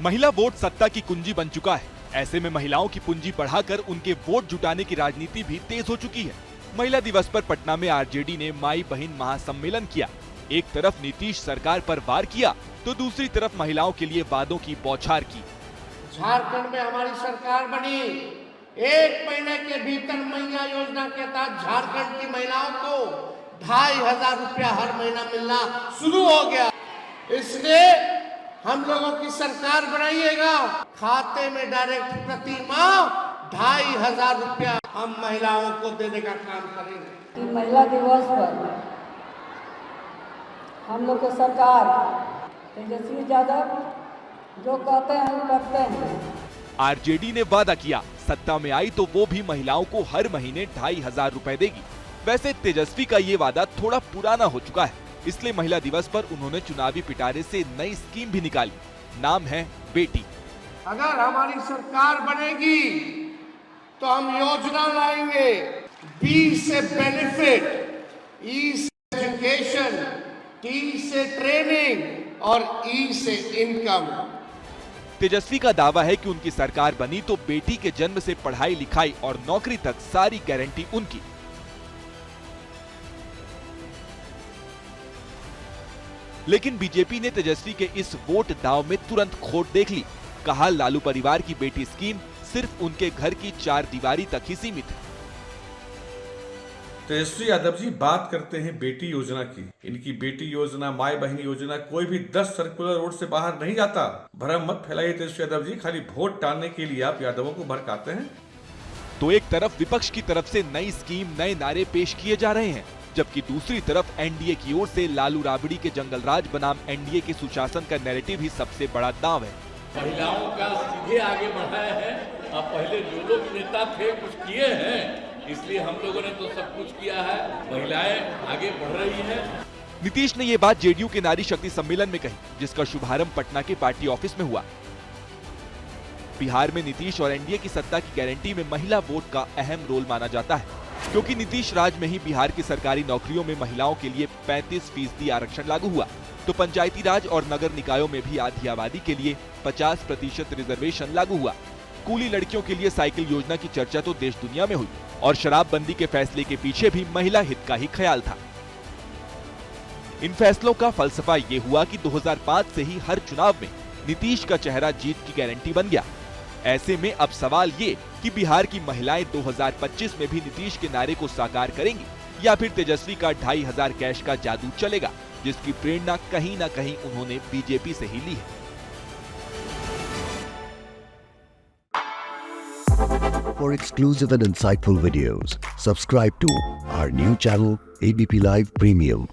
महिला वोट सत्ता की कुंजी बन चुका है। ऐसे में महिलाओं की पूंजी बढ़ाकर उनके वोट जुटाने की राजनीति भी तेज हो चुकी है। महिला दिवस पर पटना में आरजेडी ने माई बहन महासम्मेलन किया। एक तरफ नीतीश सरकार पर वार किया तो दूसरी तरफ महिलाओं के लिए वादों की बौछार की। झारखंड में हमारी सरकार बनी, 1 महीने के भीतर मैया योजना के तहत झारखंड की महिलाओं को 2500 रुपया हर महीना मिलना शुरू हो गया। इसलिए हम लोगों की सरकार बनाइएगा, खाते में डायरेक्ट प्रति माह 2500 रुपया हम महिलाओं को देने का काम करेंगे। महिला दिवस पर हम लोग की सरकार तेजस्वी यादव जो कहते हैं वो करते हैं। आरजेडी ने वादा किया, सत्ता में आई तो वो भी महिलाओं को हर महीने 2500 रुपए देगी। वैसे तेजस्वी का ये वादा थोड़ा पुराना हो चुका है, इसलिए महिला दिवस पर उन्होंने चुनावी पिटारे से नई स्कीम भी निकाली। नाम है बेटी। अगर हमारी सरकार बनेगी तो हम योजना लाएंगे, बी से बेनिफिट, ई से एजुकेशन, टी से ट्रेनिंग और ई से इनकम। तेजस्वी का दावा है कि उनकी सरकार बनी तो बेटी के जन्म से पढ़ाई लिखाई और नौकरी तक सारी गारंटी उनकी। लेकिन बीजेपी ने तेजस्वी के इस वोट दांव में तुरंत खोट देख ली। कहा, लालू परिवार की बेटी स्कीम सिर्फ उनके घर की 4 दीवारी तक ही सीमित है। तेजस्वी यादव जी बात करते हैं बेटी योजना की। इनकी बेटी योजना, माई बहन योजना, कोई भी 10 सर्कुलर रोड से बाहर नहीं जाता। भ्रम मत फैलाइए तेजस्वी यादव जी, खाली वोट डालने के लिए आप यादवों को भड़काते हैं। तो एक तरफ विपक्ष की तरफ से नई स्कीम, नए नारे पेश किए जा रहे हैं, जबकि दूसरी तरफ एनडीए की ओर से लालू राबड़ी के जंगल राज बनाम एनडीए के सुशासन का नैरेटिव ही सबसे बड़ा दांव है। महिलाओं का सीधे आगे बढ़ाया है। अब पहले जो लोग नेता थे कुछ किए हैं, इसलिए हम लोगों ने तो सब कुछ किया है। महिलाएं आगे बढ़ रही हैं। नीतीश ने ये बात जेडीयू के नारी शक्ति सम्मेलन में कही, जिसका शुभारंभ पटना के पार्टी ऑफिस में हुआ। बिहार में नीतीश और एनडीए की सत्ता की गारंटी में महिला वोट का अहम रोल माना जाता है, क्योंकि नीतीश राज में ही बिहार की सरकारी नौकरियों में महिलाओं के लिए 35% आरक्षण लागू हुआ, तो पंचायती राज और नगर निकायों में भी आधी आबादी के लिए 50% रिजर्वेशन लागू हुआ। स्कूली लड़कियों के लिए साइकिल योजना की चर्चा तो देश दुनिया में हुई, और शराबबंदी के फैसले के पीछे भी महिला हित का ही ख्याल था। इन फैसलों का फलसफा ये हुआ कि 2005 से ही हर चुनाव में नीतीश का चेहरा जीत की गारंटी बन गया। ऐसे में अब सवाल ये कि बिहार की महिलाएं 2025 में भी नीतीश के नारे को साकार करेंगी, या फिर तेजस्वी का 2500 कैश का जादू चलेगा, जिसकी प्रेरणा कहीं न कहीं उन्होंने बीजेपी से ही ली है। For exclusive and insightful videos, subscribe to our new channel ABP Live Premium.